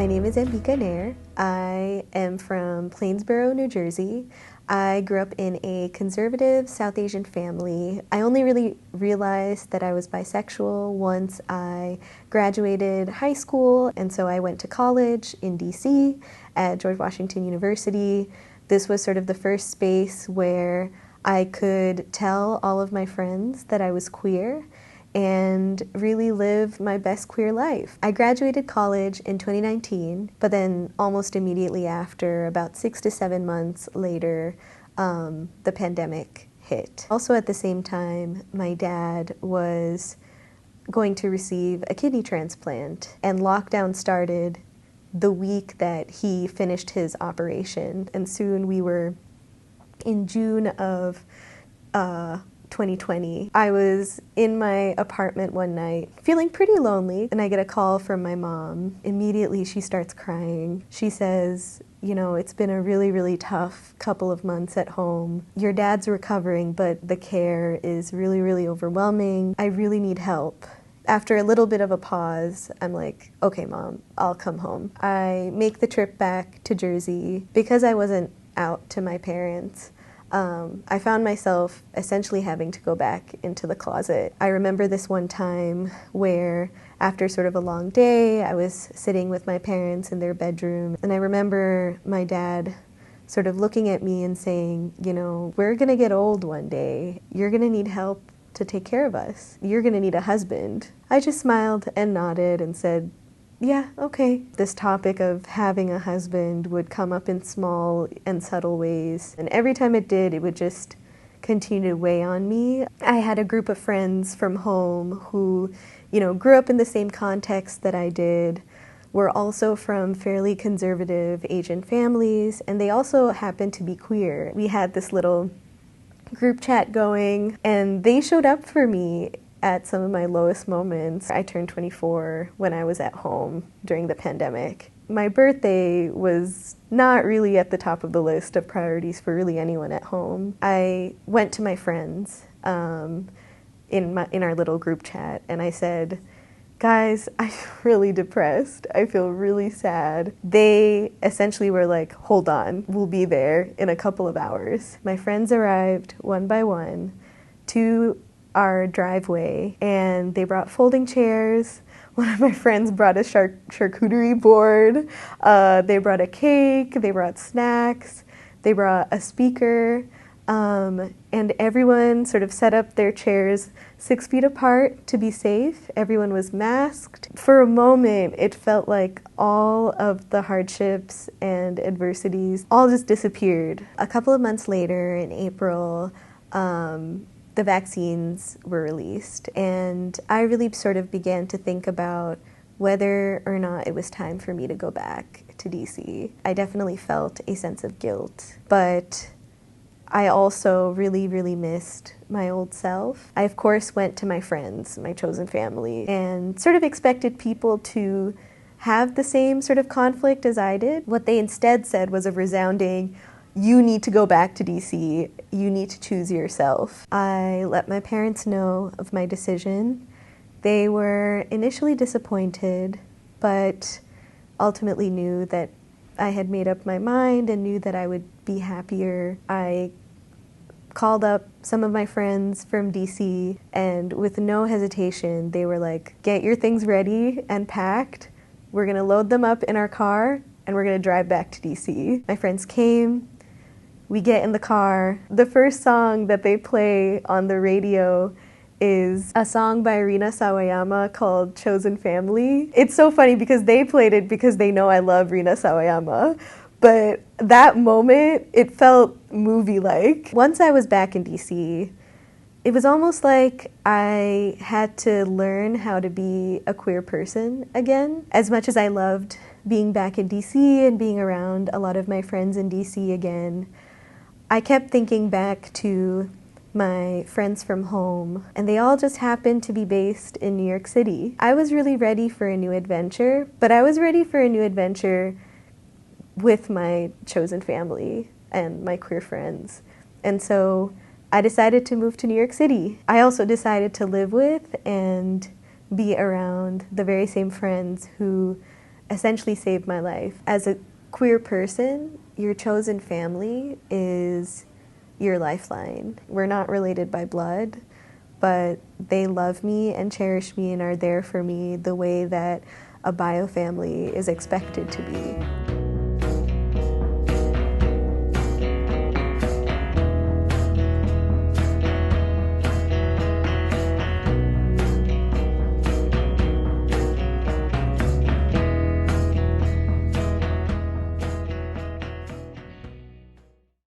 My name is Ambika. I am from Plainsboro, New Jersey. I grew up in a conservative South Asian family. I only really realized that I was bisexual once I graduated high school, and so I went to college in DC at George Washington University. This was sort of the first space where I could tell all of my friends that I was queer and really live my best queer life. I graduated college in 2019, but then almost immediately after, about 6 to 7 months later, the pandemic hit. Also at the same time, my dad was going to receive a kidney transplant, and lockdown started the week that he finished his operation. And soon we were in June of 2020. I was in my apartment one night feeling pretty lonely, and I get a call from my mom. Immediately she starts crying. She says, you know, it's been a really, really tough couple of months at home. Your dad's recovering, but the care is really, really overwhelming. I really need help. After a little bit of a pause, I'm like, okay, Mom, I'll come home. I make the trip back to Jersey. Because I wasn't out to my parents, I found myself essentially having to go back into the closet. I remember this one time where after sort of a long day, I was sitting with my parents in their bedroom, and I remember my dad sort of looking at me and saying, you know, we're gonna get old one day. You're gonna need help to take care of us. You're gonna need a husband. I just smiled and nodded and said, yeah, okay. This topic of having a husband would come up in small and subtle ways, and every time it did, it would just continue to weigh on me. I had a group of friends from home who, you know, grew up in the same context that I did, were also from fairly conservative Asian families, and they also happened to be queer. We had this little group chat going, and they showed up for me at some of my lowest moments. I turned 24 when I was at home during the pandemic. My birthday was not really at the top of the list of priorities for really anyone at home. I went to my friends in our little group chat, and I said, guys, I'm really depressed. I feel really sad. They essentially were like, hold on, we'll be there in a couple of hours. My friends arrived one by one to our driveway, and they brought folding chairs. One of my friends brought a charcuterie board. They brought a cake. They brought snacks. They brought a speaker. And everyone sort of set up their chairs 6 feet apart to be safe. Everyone was masked. For a moment, it felt like all of the hardships and adversities all just disappeared. A couple of months later, in April, the vaccines were released, and I really sort of began to think about whether or not it was time for me to go back to DC. I definitely felt a sense of guilt, but I also really, really missed my old self. I, of course, went to my friends, my chosen family, and sort of expected people to have the same sort of conflict as I did. What they instead said was a resounding, you need to go back to DC. You need to choose yourself. I let my parents know of my decision. They were initially disappointed, but ultimately knew that I had made up my mind and knew that I would be happier. I called up some of my friends from DC, and with no hesitation, they were like, get your things ready and packed. We're gonna load them up in our car, and we're gonna drive back to DC. My friends came. We get in the car. The first song that they play on the radio is a song by Rina Sawayama called Chosen Family. It's so funny because they played it because they know I love Rina Sawayama. But that moment, it felt movie-like. Once I was back in DC, it was almost like I had to learn how to be a queer person again. As much as I loved being back in DC and being around a lot of my friends in DC again, I kept thinking back to my friends from home, and they all just happened to be based in New York City. I was really ready for a new adventure, but I was ready for a new adventure with my chosen family and my queer friends. And so I decided to move to New York City. I also decided to live with and be around the very same friends who essentially saved my life. As a queer person, your chosen family is your lifeline. We're not related by blood, but they love me and cherish me and are there for me the way that a bio family is expected to be.